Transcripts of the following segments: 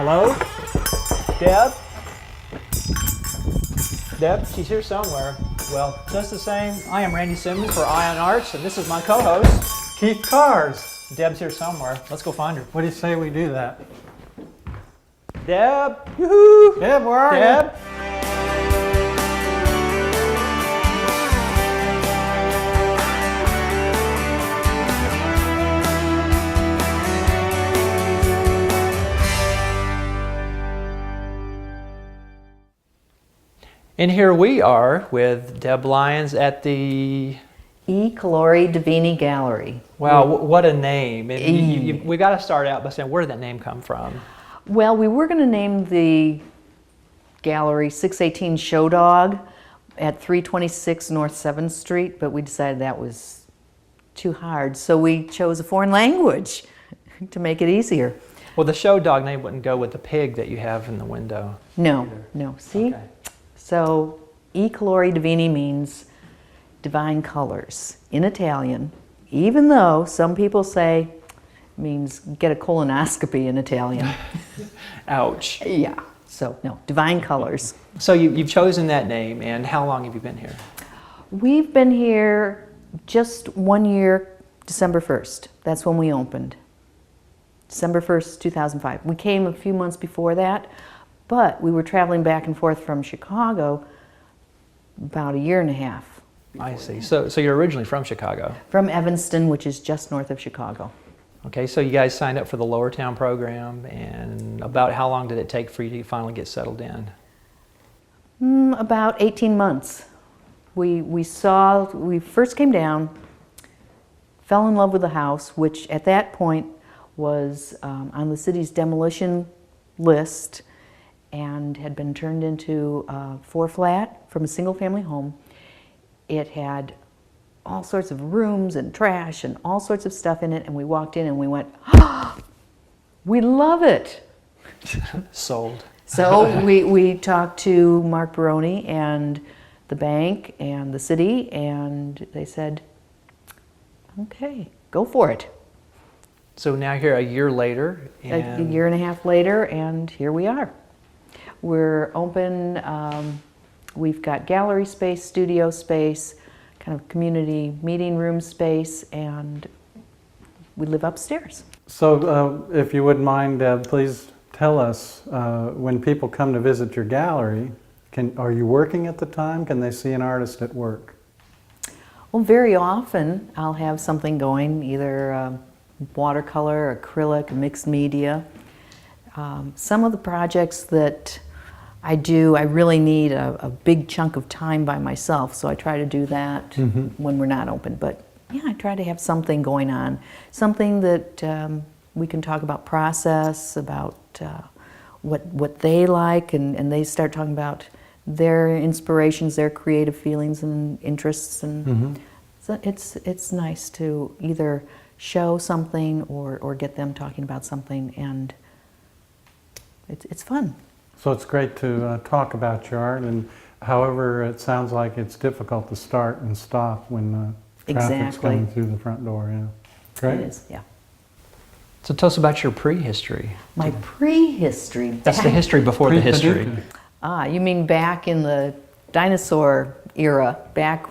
Hello? Deb? Deb, she's here somewhere. Well, just the same, I am Randy Simmons for Eye on Arts, and this is my co-host, Keyth Kahrs. Deb's here somewhere. Let's go find her. What do you say we do that? Deb? Yoo-hoo! Deb, where are Deb? And here we are with Deb Lyons at the... E Colori Divini Gallery. Wow, what a name. We got to start out by saying, where did that name come from? Well, we were going to name the gallery 618 Show Dog at 326 North 7th Street, but we decided that was too hard, so we chose a foreign language to make it easier. Well, the show dog name wouldn't go with the pig that you have in the window. No, no, see? Okay. So, E Colori Divini means divine colors in Italian, even though some people say it means get a colonoscopy in Italian. Ouch. Yeah, so no, divine colors. So you've chosen that name, and how long have you been here? We've been here just 1 year, December 1st. That's when we opened. December 1st, 2005. We came a few months before that, but we were traveling back and forth from Chicago about a year and a half. I see. So you're originally from Chicago? From Evanston, which is just north of Chicago. Okay, so you guys signed up for the Lowertown program, and about how long did it take for you to finally get settled in? About 18 months. We first came down, fell in love with the house, which at that point was on the city's demolition list and had been turned into a 4-flat from a single-family home. It had all sorts of rooms and trash and all sorts of stuff in it, and we walked in and we went, "Ah, we love it!" Sold. So we talked to Mark Baroni and the bank and the city, and they said, okay, go for it. So now here a year later. A year and a half later, and here we are. We're open, we've got gallery space, studio space, kind of community meeting room space, and we live upstairs. So if you wouldn't mind, Deb, please tell us, when people come to visit your gallery, are you working at the time? Can they see an artist at work? Well, very often I'll have something going, either watercolor, acrylic, mixed media. Some of the projects that I do, I really need a big chunk of time by myself, so I try to do that when we're not open. But yeah, I try to have something going on, something that we can talk about process, about what they like, and they start talking about their inspirations, their creative feelings and interests, and so it's nice to either show something or get them talking about something, and it's fun. So it's great to talk about your art, and however, it sounds like it's difficult to start and stop when traffic's coming through the front door. Yeah, great. It is, yeah. So tell us about your prehistory. My prehistory. That's the history before the history. Ah, you mean back in the dinosaur era, back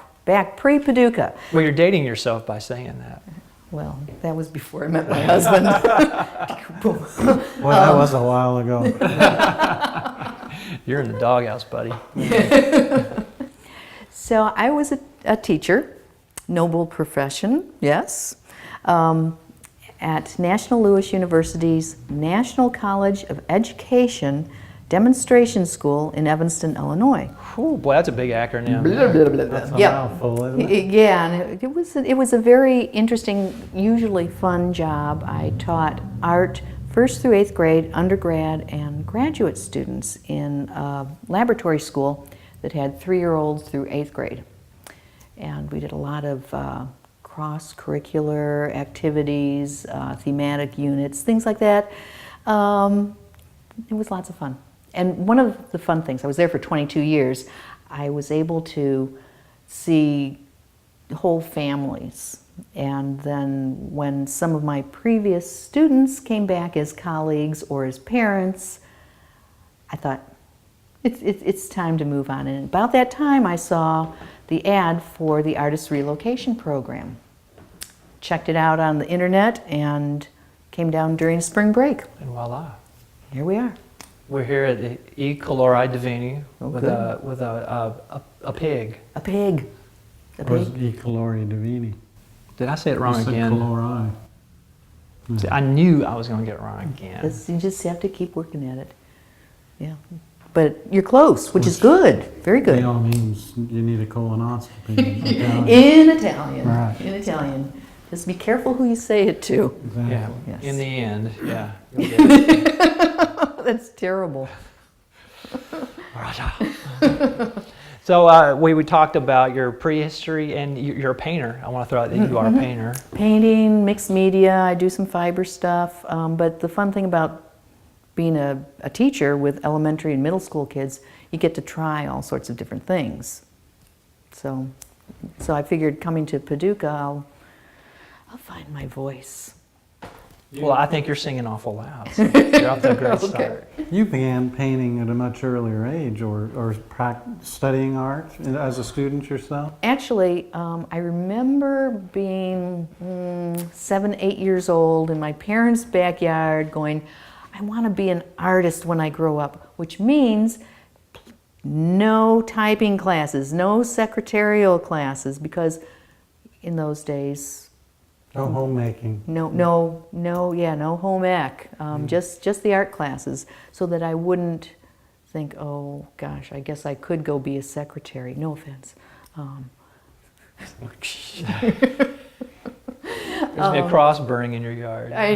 pre-Paducah. Well, you're dating yourself by saying that. Well, that was before I met my husband. Well, that was a while ago. You're in the doghouse, buddy. So I was a teacher, noble profession, yes, at National Louis University's National College of Education Demonstration School in Evanston, Illinois. Whew, boy, that's a big acronym. That's a mouthful, isn't it? Yeah, and it was a very interesting, usually fun job. I taught art 1st through 8th grade, undergrad, and graduate students in a laboratory school that had 3-year-olds through 8th grade. And we did a lot of cross-curricular activities, thematic units, things like that. It was lots of fun. And one of the fun things, I was there for 22 years, I was able to see whole families And then when some of my previous students came back as colleagues or as parents, I thought, it's time to move on. And about that time, I saw the ad for the Artist Relocation Program. Checked it out on the internet and came down during spring break. And voila. Here we are. We're here at the E Colori Divini with good. a pig. A pig. A Or is pig. E Colori Divini? Did I say it wrong You said again? Colori. See, I knew I was going to get it wrong again. You just have to keep working at it. Yeah. But you're close, which is good. Very It good. all means you need a colonoscopy. in Italian. In Italian. Right. In Italian. Just be careful who you say it to. Exactly. Yeah. Yes. In the end, yeah. you'll get it. That's terrible. So we talked about your prehistory, and you're a painter. I want to throw out that you are a painter. Painting, mixed media, I do some fiber stuff. But the fun thing about being a teacher with elementary and middle school kids, you get to try all sorts of different things. So I figured coming to Paducah, I'll find my voice. Well, I think you're singing awful loud. So you're off to a great start. You began painting at a much earlier age, or studying art as a student yourself? Actually, I remember being 7, 8 years old in my parents' backyard going, I want to be an artist when I grow up, which means no typing classes, no secretarial classes, because in those days, No homemaking. no home ec, just the art classes, so that I wouldn't think, oh gosh, I guess I could go be a secretary. No offense. There's a cross burning in your yard. I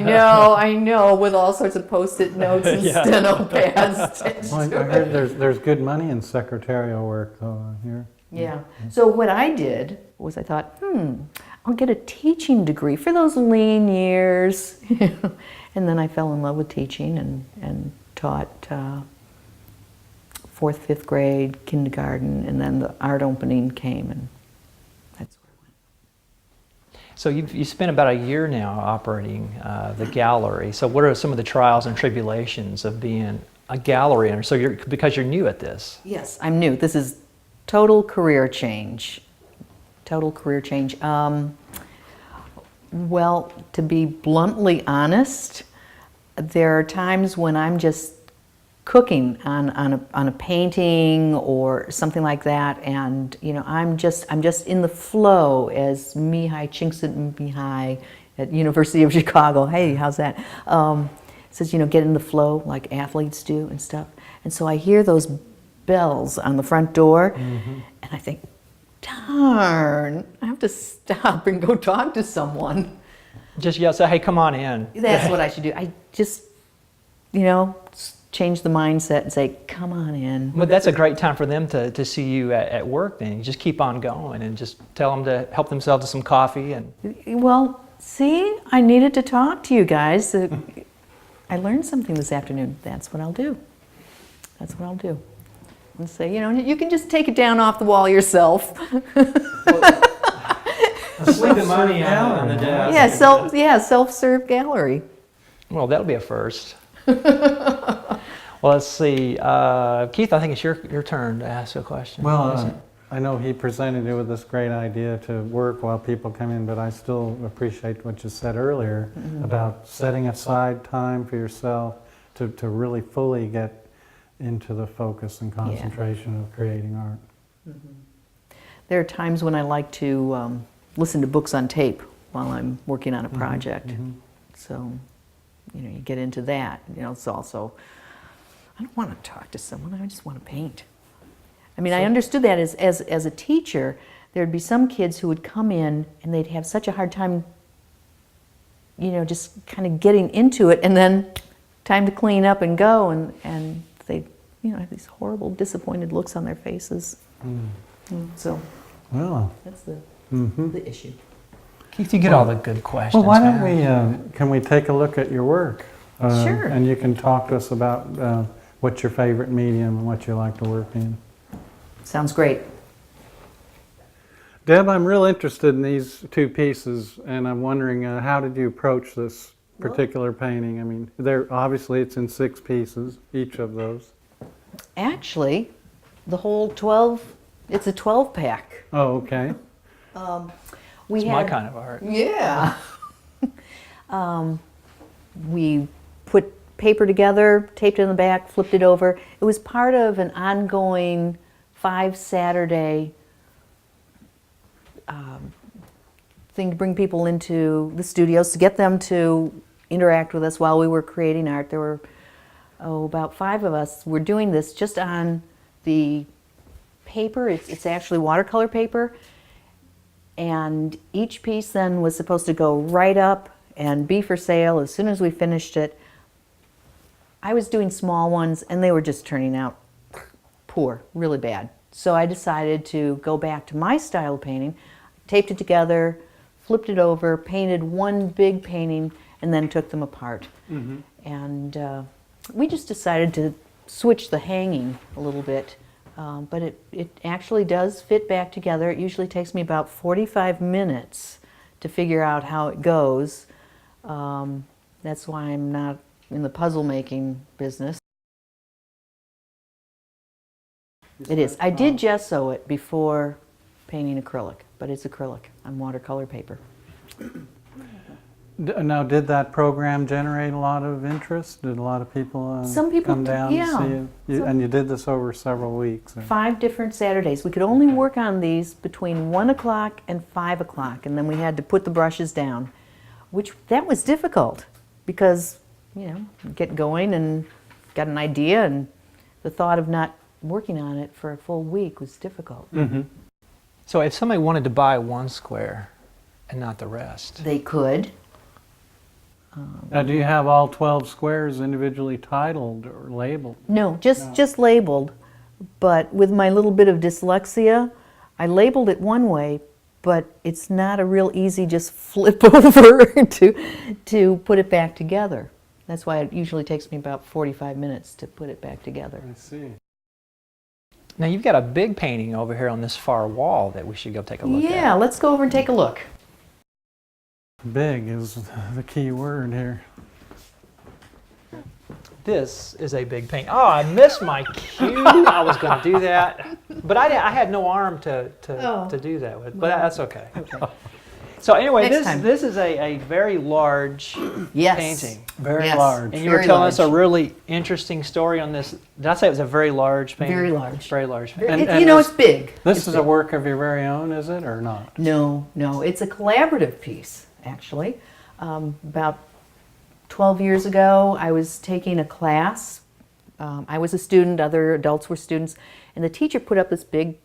know, with all sorts of Post-it notes and Yeah. steno pads. Well, I heard there's good money in secretarial work though here. Yeah. So what I did was I thought, I'll get a teaching degree for those lean years. And then I fell in love with teaching and taught 4th, 5th grade, kindergarten, and then the art opening came, and that's where I went. So you spent about a year now operating the gallery. So what are some of the trials and tribulations of being a gallery owner? So because you're new at this. Yes, I'm new. This is total career change. Total career change. Well, to be bluntly honest, there are times when I'm just cooking on a painting or something like that, and I'm just in the flow, as Mihai Csikszentmihalyi at University of Chicago. Hey, how's that? Says get in the flow like athletes do and stuff. And so I hear those bells on the front door, and I think, darn, I have to stop and go talk to someone. Just yell, say, hey, come on in. That's what I should do. I just, change the mindset and say, come on in. But that's a great time for them to see you at work then. You just keep on going and just tell them to help themselves to some coffee. And Well, see, I needed to talk to you guys. I learned something this afternoon. That's what I'll do. That's what I'll do. And say, you can just take it down off the wall yourself. Leave the money on the desk. Self-serve gallery. Well, that'll be a first. Well, let's see. Keyth, I think it's your turn to ask a question. Well, I know he presented you with this great idea to work while people come in, but I still appreciate what you said earlier about setting aside time for yourself to really fully get into the focus and concentration of creating art. There are times when I like to listen to books on tape while I'm working on a project. So, you get into that. It's also, I don't want to talk to someone, I just want to paint. I mean, I understood that as a teacher, there'd be some kids who would come in and they'd have such a hard time, just kind of getting into it, and then time to clean up and go, and they, have these horrible, disappointed looks on their faces. So, Well, that's the issue. Keyth, you get all the good questions. well, why don't man. can we take a look at your work? Sure. And you can talk to us about what's your favorite medium and what you like to work in. Sounds great. Deb, I'm real interested in these two pieces, and I'm wondering how did you approach this particular painting? I mean, obviously it's in 6 pieces, each of those. Actually, the whole 12, it's a 12 pack. Oh, okay. It's my kind of art. Yeah. We put paper together, taped it in the back, flipped it over. It was part of an ongoing 5-Saturday thing to bring people into the studios, to get them to interact with us while we were creating art. There were, about 5 of us were doing this just on the paper. It's actually watercolor paper. And each piece then was supposed to go right up and be for sale as soon as we finished it. I was doing small ones and they were just turning out poor, really bad. So I decided to go back to my style of painting, taped it together, flipped it over, painted one big painting, and then took them apart. Mm-hmm. And we just decided to switch the hanging a little bit. But it actually does fit back together. It usually takes me about 45 minutes to figure out how it goes. That's why I'm not in the puzzle making business. It is. I did gesso it before painting acrylic, but it's acrylic on watercolor paper. Now, did that program generate a lot of interest? Did a lot of people Some people come down yeah. to see you? And you did this over several weeks. 5 different Saturdays. We could only work on these between 1 o'clock and 5 o'clock, and then we had to put the brushes down, that was difficult because, get going and got an idea, and the thought of not working on it for a full week was difficult. Mm-hmm. So if somebody wanted to buy one square and not the rest, They could. Now, do you have all 12 squares individually titled or labeled? No, just labeled. But with my little bit of dyslexia, I labeled it one way, but it's not a real easy just flip over to put it back together. That's why it usually takes me about 45 minutes to put it back together. I see. now you've got a big painting over here on this far wall that we should go take a look at. Yeah, let's go over and take a look. Big is the key word here. This is a big painting. Oh, I missed my cue. I was going to do that, but I had no arm to do that with. But that's okay. Okay. So anyway, Next time. this is a very large Yes. painting. Very Yes. large. And you were Very telling us a large. really interesting story on this. Did I say it was a very large painting? Very large. Very large painting. And It's big. This It's is big. a work of your very own, is it, or not? No, it's a collaborative piece, actually. About 12 years ago, I was taking a class. I was a student, other adults were students, and the teacher put up this big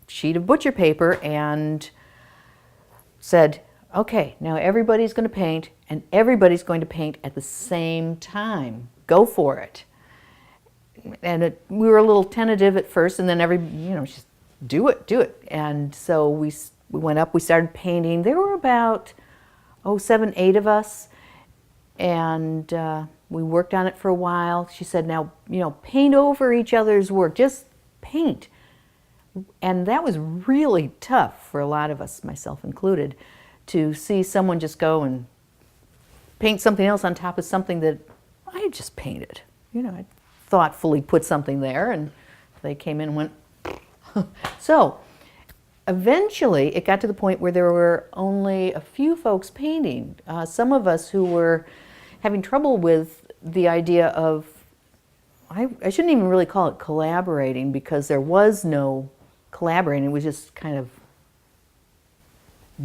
sheet of butcher paper and said, okay, now everybody's going to paint, and everybody's going to paint at the same time. Go for it. And we were a little tentative at first, and then just do it. And so we went up, we started painting. There were about 7, 8 of us, and we worked on it for a while. She said, now, paint over each other's work, just paint. And that was really tough for a lot of us, myself included, to see someone just go and paint something else on top of something that I had just painted. I thoughtfully put something there, and they came in and went, so eventually it got to the point where there were only a few folks painting. Some of us who were having trouble with the idea of, I shouldn't even really call it collaborating, because there was no collaborating. It was just kind of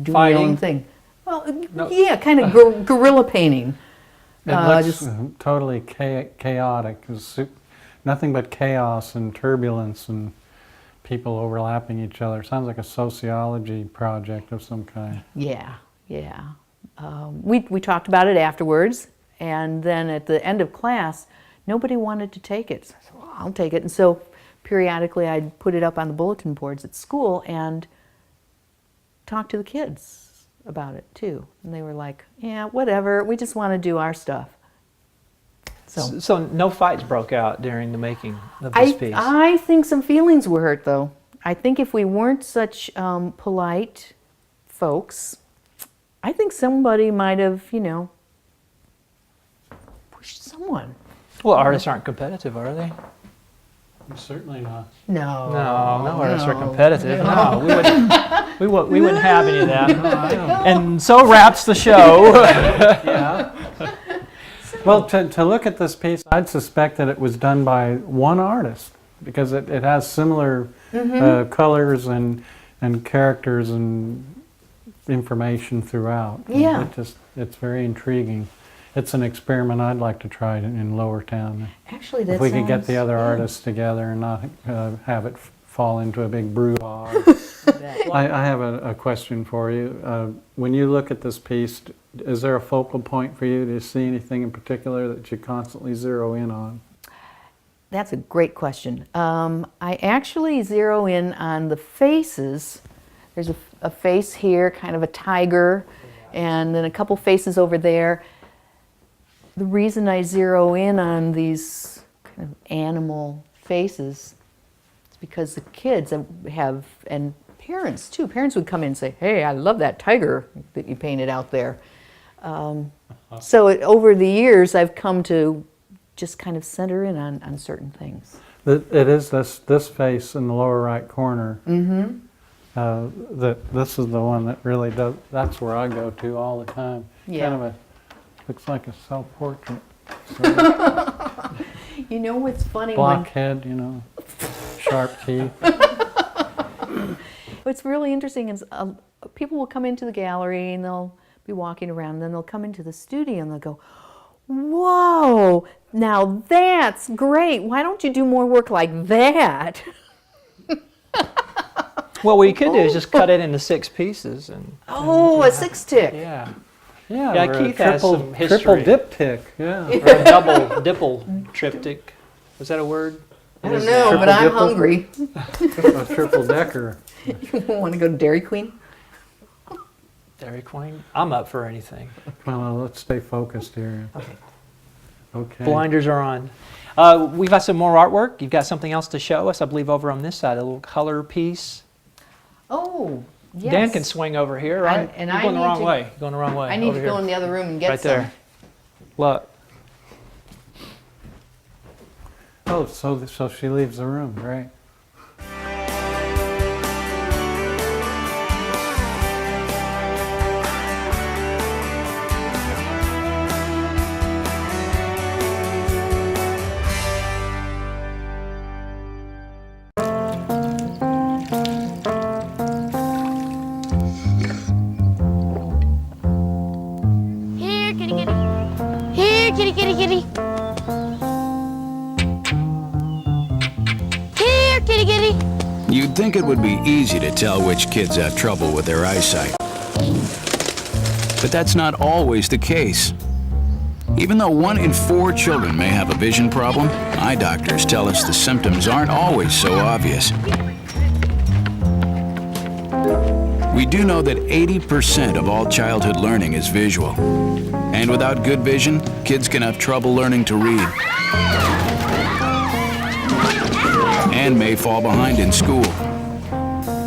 doing your own thing. Well, No. yeah, kind of guerrilla painting. It looks just- totally chaotic. It's nothing but chaos and turbulence and people overlapping each other. Sounds like a sociology project of some kind. Yeah. We talked about it afterwards, and then at the end of class, nobody wanted to take it. So I said, well, I'll take it. And so periodically I'd put it up on the bulletin boards at school and talk to the kids about it too. And they were like, yeah, whatever, we just want to do our stuff. So no fights broke out during the making of this piece. I think some feelings were hurt, though. I think if we weren't such polite folks, I think somebody might have, you know, pushed someone. Well, artists aren't competitive, are they? Certainly not. No. No artists are competitive. No, we wouldn't have any of that. And so wraps the show. Yeah. Well, to look at this piece, I'd suspect that it was done by one artist because it has similar colors and characters and information throughout. Yeah. It's very intriguing. It's an experiment I'd like to try in Lowertown. Actually, that If we could get the other sounds good. artists together and not have it fall into a big brouhaha. I have a question for you. When you look at this piece, is there a focal point for you? Do you see anything in particular that you constantly zero in on? That's a great question. I actually zero in on the faces. There's a face here, kind of a tiger, and then a couple faces over there. The reason I zero in on these kind of animal faces is because the kids have, and parents too, parents would come in and say, hey, I love that tiger that you painted out there. So over the years, I've come to just kind of center in on certain things. It is this face in the lower right corner. This is the one that really does, that's where I go to all the time. Yeah. Kind of looks like a self-portrait. You know what's funny? Blockhead, you know, sharp teeth. What's really interesting is people will come into the gallery and they'll be walking around, and then they'll come into the studio and they'll go, whoa, now that's great. Why don't you do more work like that? Well, what you could do is just cut it into 6 pieces. And Oh, a 6-tick. yeah. Yeah, Yeah, or a Keyth has some history. triple diptych, yeah. Or a double dipple triptych. Is that a word? I don't know, but I'm Triple hungry. A triple decker. You want to go to Dairy Queen? Dairy Queen? I'm up for anything. Well, let's stay focused here. Okay. Okay. Blinders are on. We've got some more artwork. You've got something else to show us, I believe, over on this side, a little color piece. Oh, yes. Dan can swing over here, right? And You're I going the need wrong to- way. You're going the wrong way. I need over to go here. in the other room and get Right some. there. Look. Oh, so she leaves the room, great. Here, kitty, kitty. Here, kitty, kitty, kitty. Here, kitty, kitty. You'd think it would be easy to tell which kids have trouble with their eyesight. But that's not always the case. Even though 1 in 4 children may have a vision problem, eye doctors tell us the symptoms aren't always so obvious. We do know that 80% of all childhood learning is visual. And without good vision, kids can have trouble learning to read and may fall behind in school.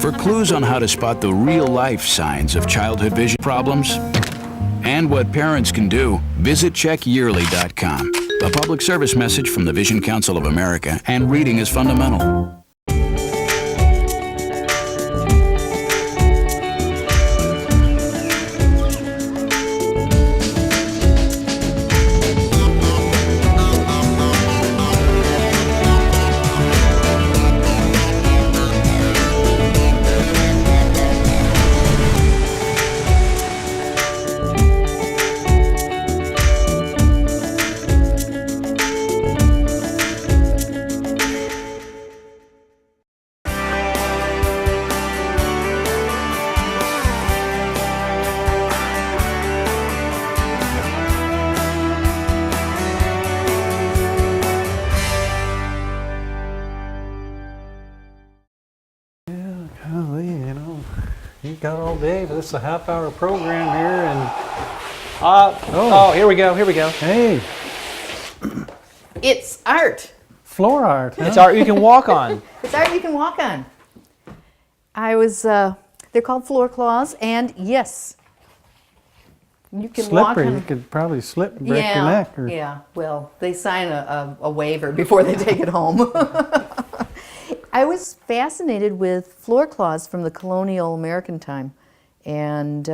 For clues on how to spot the real-life signs of childhood vision problems and what parents can do, visit checkyearly.com. A public service message from the Vision Council of America, and reading is fundamental. Golly, you know, you got all day, but this is a half-hour program here, and Oh, here we go. Here we go. hey, It's art. floor art. Huh? It's art you can walk on. It's art you can walk on. They're called floor cloths, and yes, you can walk Slippery, on. you could probably slip and break your neck. Or, Yeah, well, they sign a waiver before they take it home. I was fascinated with floor cloths from the colonial American time, and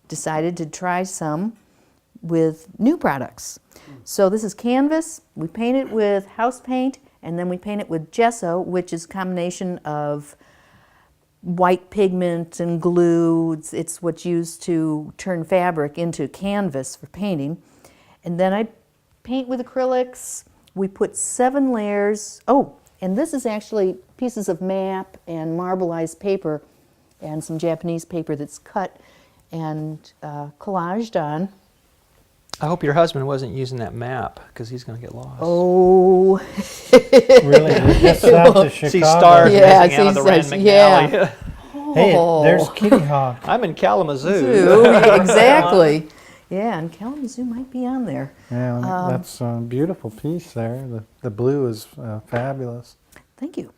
decided to try some with new products. So this is canvas. We paint it with house paint, and then we paint it with gesso, which is a combination of white pigment and glue. It's what's used to turn fabric into canvas for painting. And then I paint with acrylics. We put 7 layers. Oh, and this is actually pieces of map and marbleized paper and some Japanese paper that's cut and collaged on. I hope your husband wasn't using that map because he's going to get lost. Oh. really, just south of Chicago. See stars Yeah, missing out of the see Rand stars, McNally. Hey, Oh. there's Kitty Hawk. I'm in Kalamazoo. Zoo, exactly. Yeah, and Kalamazoo might be on there. Yeah, that's a beautiful piece there. The blue is fabulous. Thank you.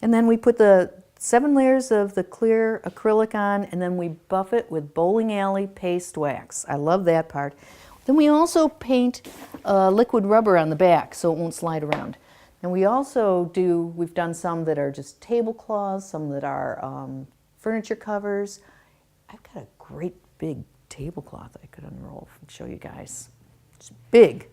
And then we put the 7 layers of the clear acrylic on, and then we buff it with bowling alley paste wax. I love that part. Then we also paint liquid rubber on the back so it won't slide around. And we also we've done some that are just tablecloths, some that are furniture covers. I've got a great big tablecloth I could unroll and show you guys. It's big.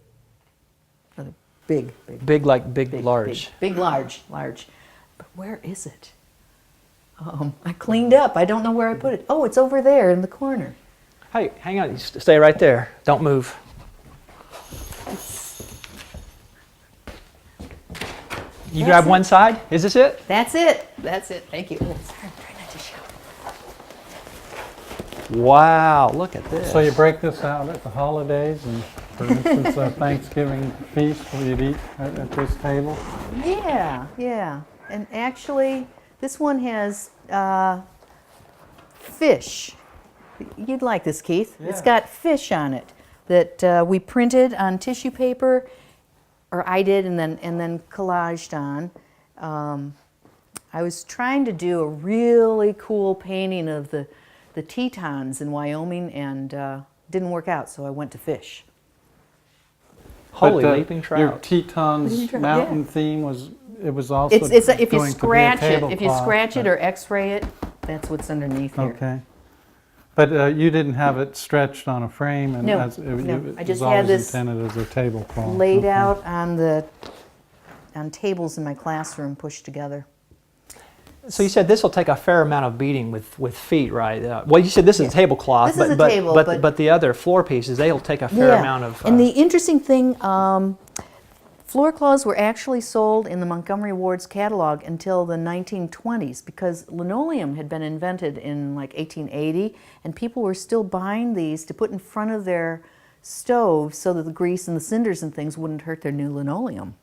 Big, big. Big like big, large. Big, large. But where is it? I cleaned up. I don't know where I put it. Oh, it's over there in the corner. Hey, hang on. You stay right there. Don't move. You grab one side. Is this it? That's it. That's it. Thank you. Oh, sorry, try not to shout. Wow, look at this. So you break this out at the holidays, and for instance, a Thanksgiving feast, you'd eat at this table? Yeah. And actually, this one has fish. You'd like this, Keith. Yeah. It's got fish on it that we printed on tissue paper, or I did, and then collaged on. I was trying to do a really cool painting of the Tetons in Wyoming, and didn't work out, so I went to fish. Holy But, leaping trout. Your Tetons Leaping trout, mountain yeah. theme was also It's if you going to be a scratch it, if you tablecloth, scratch it but- or X-ray it, that's what's underneath here. Okay. But you didn't have it stretched on a frame, and No, as, it I was just always had this intended as a tablecloth. Laid Okay. out on tables in my classroom, pushed together. So you said this will take a fair amount of beating with feet, right? Well, you said this is a tablecloth, This is a but, table, but, but- but the other floor pieces, they'll take a fair amount of... And the interesting thing, floor cloths were actually sold in the Montgomery Ward's catalog until the 1920s, because linoleum had been invented in like 1880, and people were still buying these to put in front of their stoves so that the grease and the cinders and things wouldn't hurt their new linoleum.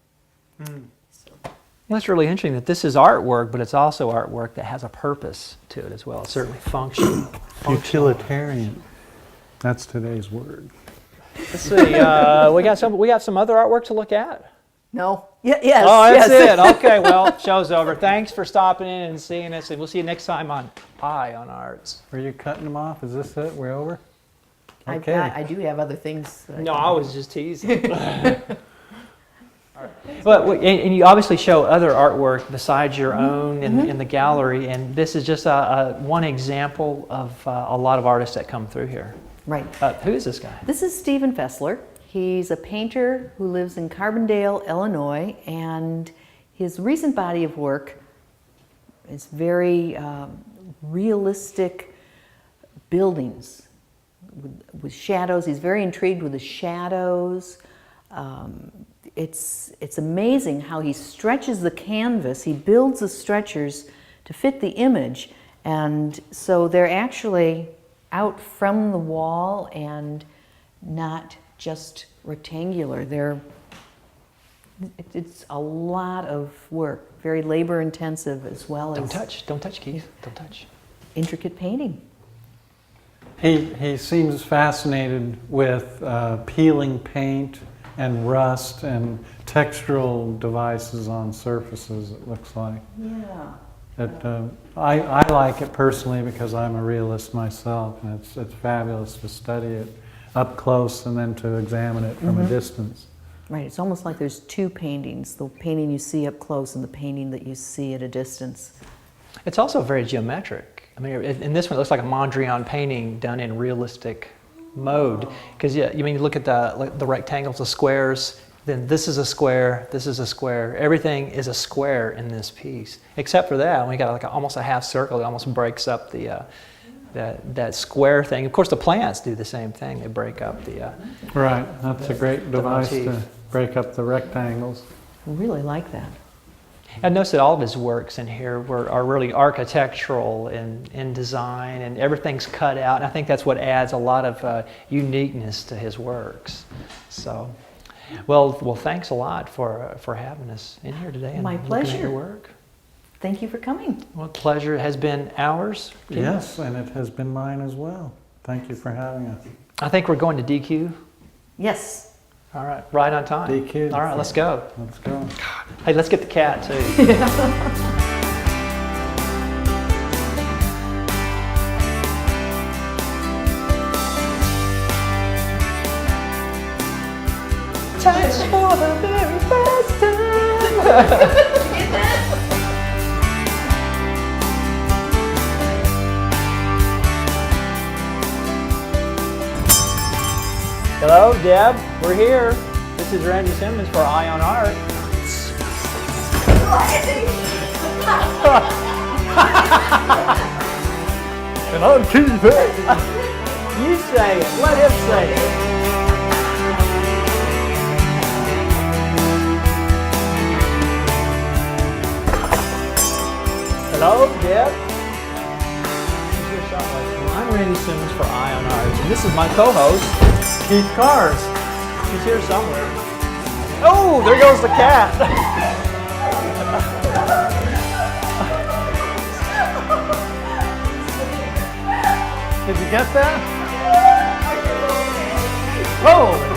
Well, it's really interesting that this is artwork, but it's also artwork that has a purpose to it as well. It's certainly functional. Utilitarian. That's today's word. Let's see. We got some other artwork to look at. No? Yes. Oh, that's yes. it. Okay, well, show's over. Thanks for stopping in and seeing us, and we'll see you next time on Pie on Arts. Are you cutting them off? Is this it? We're over? I do have other things. that No, can- I was just teasing. But and you obviously show other artwork besides your own in the gallery, and this is just one example of a lot of artists that come through here. Right. Who is this guy? This is Stephen Fessler. He's a painter who lives in Carbondale, Illinois, and his recent body of work is very realistic buildings with shadows. He's very intrigued with the shadows. It's amazing how he stretches the canvas. He builds the stretchers to fit the image, and so they're actually out from the wall and not just rectangular. It's a lot of work, very labor intensive as well Don't as touch, Keith. Don't touch. intricate painting. He seems fascinated with peeling paint and rust and textural devices on surfaces, it looks like. Yeah. I like it personally because I'm a realist myself, and it's fabulous to study it up close and then to examine it from a distance. Right, it's almost like there's two paintings, the painting you see up close and the painting that you see at a distance. It's also very geometric. I mean, in this one, it looks like a Mondrian painting done in realistic mode. Because you look at the rectangles, the squares. Then this is a square. This is a square. Everything is a square in this piece, except for that. We got like almost a half circle. It almost breaks up that square thing. Of course, the plants do the same thing. They break up the. Right, that's a great device to motif. break up the rectangles. I really like that. I noticed that all of his works in here are really architectural in design, and everything's cut out. And I think that's what adds a lot of uniqueness to his works. So, well, thanks a lot for having us in here today and My looking pleasure. at your work. Thank you for coming. Well, pleasure has been ours. Yes, and it has been mine as well. Thank you for having us. I think we're going to DQ. Yes. All right, right on time. DQ. All right, let's go. Let's go. Hey, let's get the cat too. Touch for the very first time. Hello, Deb. We're here. This is Randy Simmons for Eye on Art. Hello, Keyth. You say it. Let him say it. Hello, Deb. I'm Randy Simmons for Eye on Arts, and this is my co-host, Keyth Kahrs. She's here somewhere. Oh, there goes the cat. Did you get that? Oh.